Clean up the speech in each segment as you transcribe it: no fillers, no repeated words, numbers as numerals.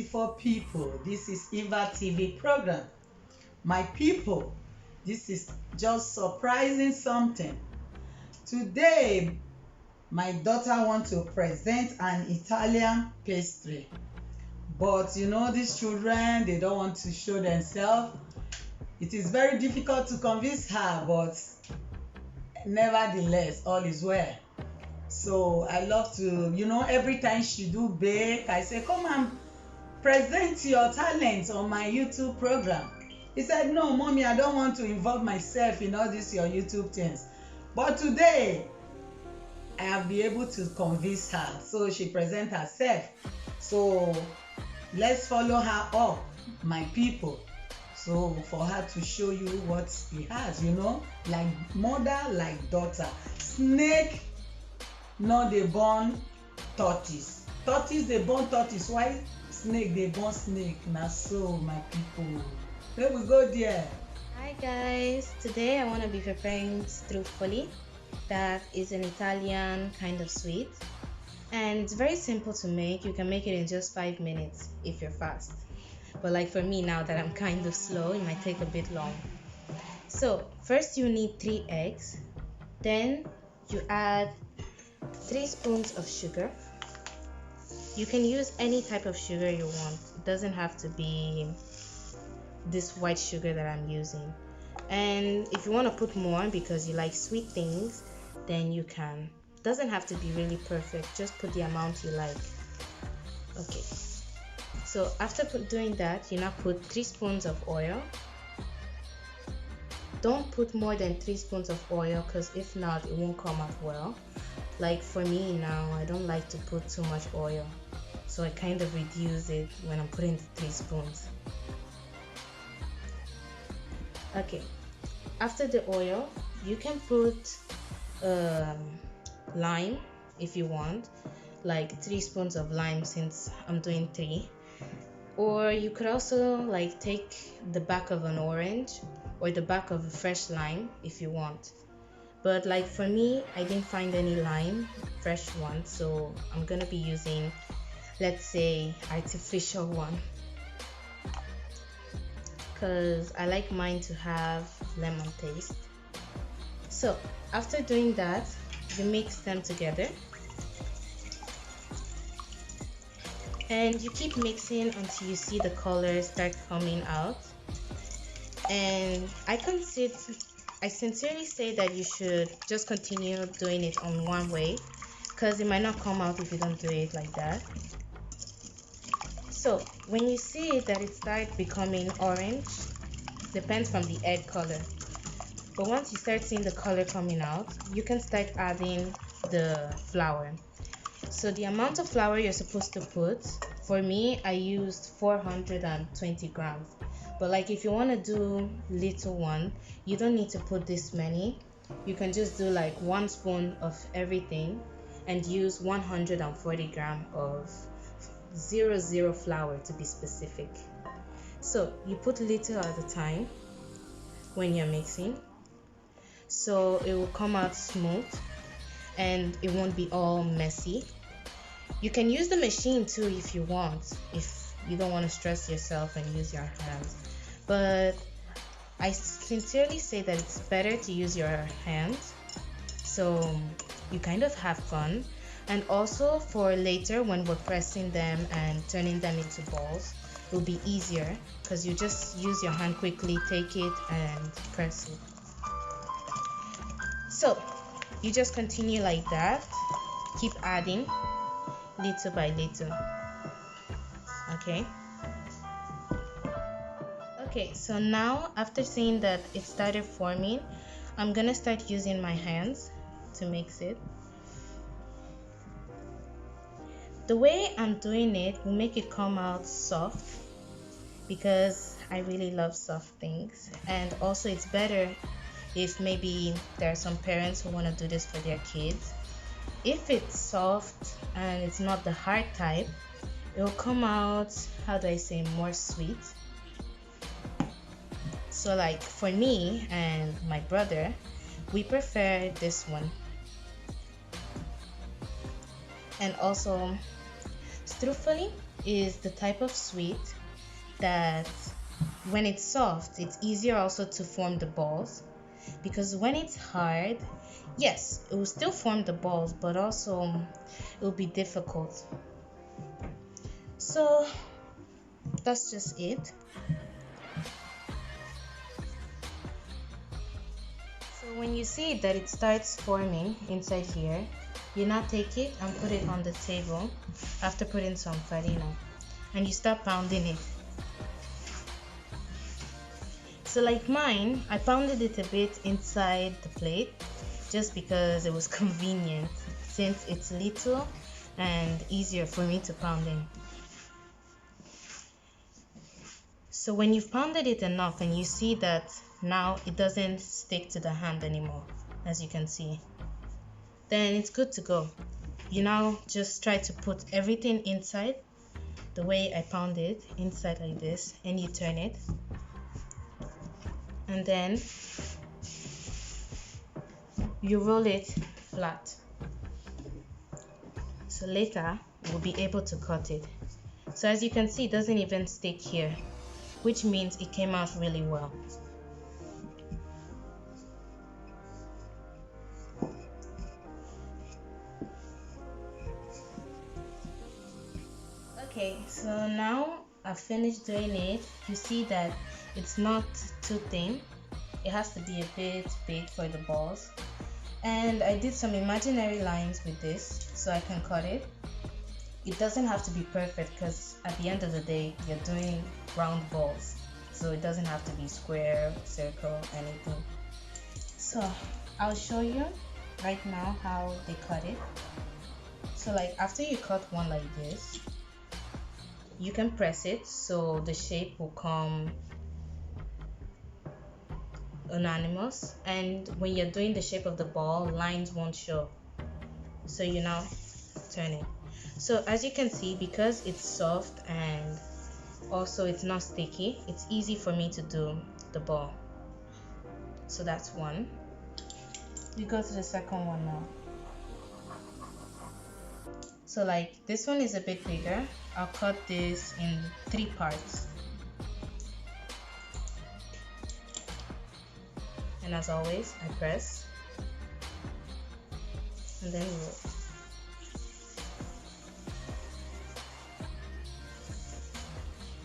beautiful people. This is Eva TV program. My people, this is just surprising something. Today, my daughter wants to present an Italian pastry. But you know, these children, they don't want to show themselves. It is very difficult to convince her, but nevertheless, all is well. So I love to, every time she do bake, I say, come and present your talent on my YouTube program. He said, no, mommy, I don't want to involve myself in all these your YouTube things. But today, I have been able to convince her. So she present herself. So let's follow her up, my people. So for her to show you what he has, like mother, like daughter. Snake no dey born tortoise. Tortoise dey born tortoise. Why snake dey born snake? Na so, my people. Let we go there. Hi guys, today I want to be preparing struffoli. That is an Italian kind of sweet, and it's very simple to make. You can make it in just 5 minutes if you're fast, but like for me, now that I'm kind of slow, it might take a bit long. So first you need 3 eggs, then you add 3 spoons of sugar. You can use any type of sugar you want. It doesn't have to be this white sugar that I'm using. And if you want to put more because you like sweet things, then you can. It doesn't have to be really perfect. Just put the amount you like. Okay. So after doing that, you now put 3 spoons of oil. Don't put more than 3 spoons of oil, because if not, it won't come out well. Like for me now, I don't like to put too much oil, so I kind of reduce it when I'm putting the 3 spoons. Okay, after the oil, you can put lime if you want, like 3 spoons of lime since I'm doing 3. Or you could also like take the back of an orange or the back of a fresh lime if you want. But like for me, I didn't find any lime, fresh one, so I'm gonna be using, let's say, artificial one, because I like mine to have lemon taste. So after doing that, you mix them together and you keep mixing until you see the color start coming out. And I sincerely say that you should just continue doing it on one way, because it might not come out if you don't do it like that. So when you see that it starts becoming orange, depends from the egg color. But once you start seeing the color coming out, you can start adding the flour. So the amount of flour you're supposed to put, for me, I used 420 grams. But like if you want to do little one, you don't need to put this many. You can just do like 1 spoon of everything and use 140 grams of 00 flour to be specific. So you put little at a time when you're mixing, so it will come out smooth and it won't be all messy. You can use the machine too if you want, if you don't want to stress yourself and use your hands. But I sincerely say that it's better to use your hands, so you kind of have fun. And also for later when we're pressing them and turning them into balls, it will be easier because you just use your hand quickly, take it and press it. So you just continue like that, keep adding little by little. Okay, so now after seeing that it started forming, I'm gonna start using my hands to mix it. The way I'm doing it will make it come out soft, because I really love soft things. And also it's better if maybe there are some parents who want to do this for their kids. If it's soft and it's not the hard type, it will come out, how do I say, more sweet. So like for me and my brother, we prefer this one. And also struffoli is the type of sweet that when it's soft, it's easier also to form the balls, because when it's hard, yes, it will still form the balls, but also it will be difficult. So that's just it. So when you see that it starts forming inside here, you now take it and put it on the table after putting some farina, and you start pounding it. So like mine, I pounded it a bit inside the plate just because it was convenient, since it's little and easier for me to pound in. So when you've pounded it enough and you see that now it doesn't stick to the hand anymore, as you can see, then it's good to go. You now just try to put everything inside the way I pound it, inside like this, and you turn it, and then you roll it flat, so later we'll be able to cut it. So as you can see, it doesn't even stick here, which means it came out really well. Okay, so now I've finished doing it. You see that it's not too thin. It has to be a bit big for the balls. And I did some imaginary lines with this so I can cut it. It doesn't have to be perfect because at the end of the day, you're doing round balls. So it doesn't have to be square, circle, anything. So I'll show you right now how they cut it. So like after you cut one like this, you can press it so the shape will come anonymous, and when you're doing the shape of the ball, lines won't show. So you now turn it. So as you can see, because it's soft and also it's not sticky, it's easy for me to do the ball. So that's one. We go to the second one now. So like this one is a bit bigger. I'll cut this in 3 parts. And as always, I press and then roll.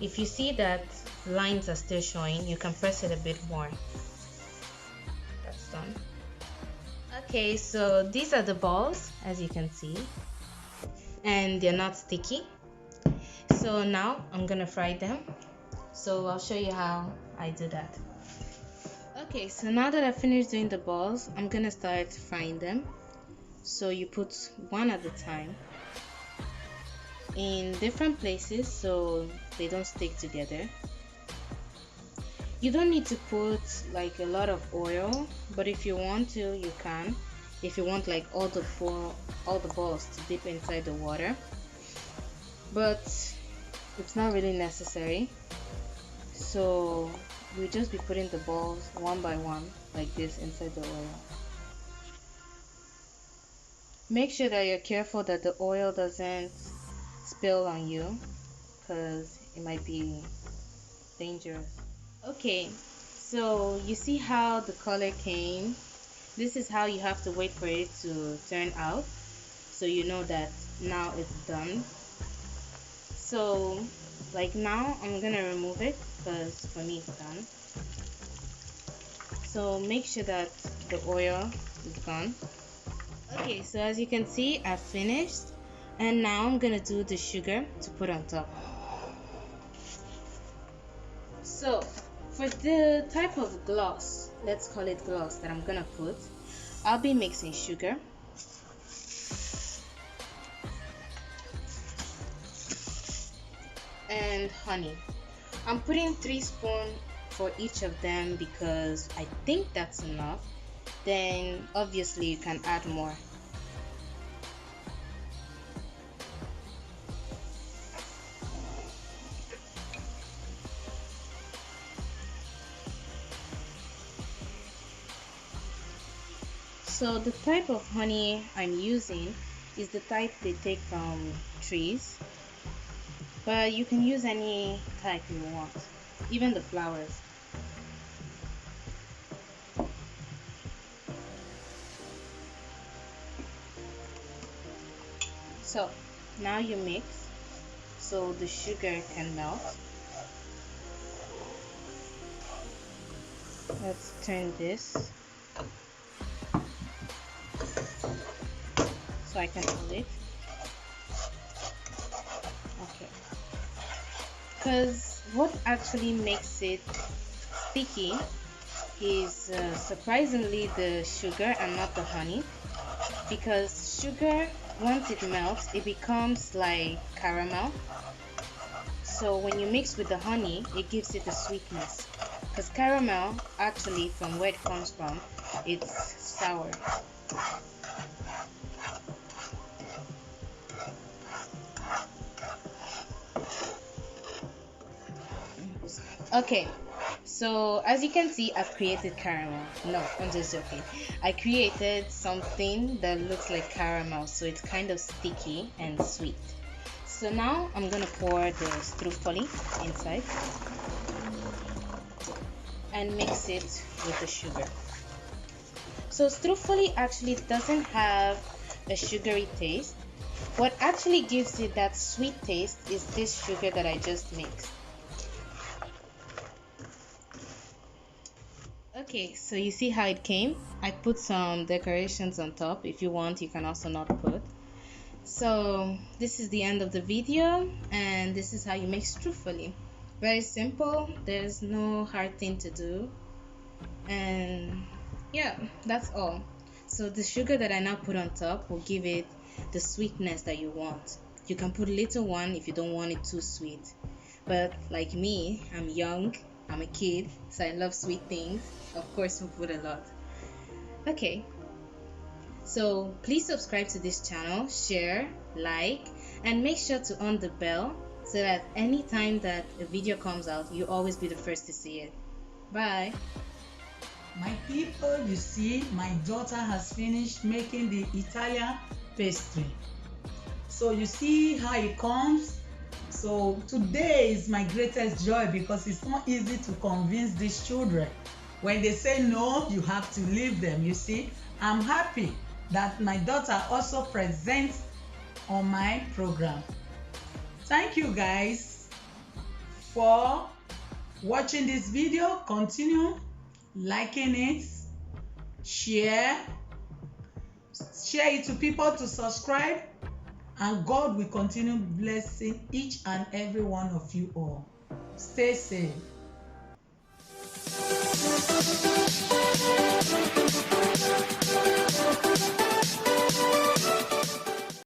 If you see that lines are still showing, you can press it a bit more. That's done. Okay, so these are the balls, as you can see, and they're not sticky. So now I'm gonna fry them. So I'll show you how I do that. Okay, so now that I've finished doing the balls, I'm gonna start frying them. So you put one at a time in different places so they don't stick together. You don't need to put like a lot of oil, but if you want to, you can. If you want like all the balls to dip inside the water, but it's not really necessary. So we'll just be putting the balls one by one like this inside the oil. Make sure that you're careful that the oil doesn't spill on you, because it might be dangerous. Okay, so you see how the color came. This is how you have to wait for it to turn out, so you know that now it's done. So like now I'm gonna remove it because for me it's done. So make sure that the oil is gone. Okay, so as you can see, I've finished, and now I'm gonna do the sugar to put on top. So for the type of gloss, let's call it gloss, that I'm gonna put, I'll be mixing sugar, and honey. I'm putting 3 spoons for each of them because I think that's enough. Then obviously you can add more. So the type of honey I'm using is the type they take from trees. but you can use any type you want, even the flowers. So now you mix so the sugar can melt. Let's turn this so I can hold it. Okay. Because what actually makes it sticky is surprisingly the sugar and not the honey. Because sugar, once it melts, it becomes like caramel. So when you mix with the honey, it gives it the sweetness. Because caramel, actually, from where it comes from, it's sour. Okay, so as you can see, I've created caramel. No, I'm just joking. I created something that looks like caramel, so it's kind of sticky and sweet. So now I'm gonna pour the struffoli inside and mix it with the sugar. So struffoli actually doesn't have a sugary taste. What actually gives it that sweet taste is this sugar that I just mixed. Okay, so you see how it came? I put some decorations on top. If you want, you can also not put. So this is the end of the video, and this is how you make struffoli. Very simple, there's no hard thing to do, and yeah, that's all. So the sugar that I now put on top will give it the sweetness that you want. You can put a little one if you don't want it too sweet, but like me, I'm young, I'm a kid, so I love sweet things. Of course we'll put a lot. Okay, so please subscribe to this channel, share, like, and make sure to on the bell so that anytime that a video comes out, you always be the first to see it. Bye. My people, you see, my daughter has finished making the Italian pastry. So you see how it comes. So today is my greatest joy because it's not easy to convince these children. When they say no, you have to leave them. You see, I'm happy that my daughter also presents on my program. Thank you guys for watching this video. Continue liking it, share it to people to subscribe, and God will continue blessing each and every one of you all. Stay safe.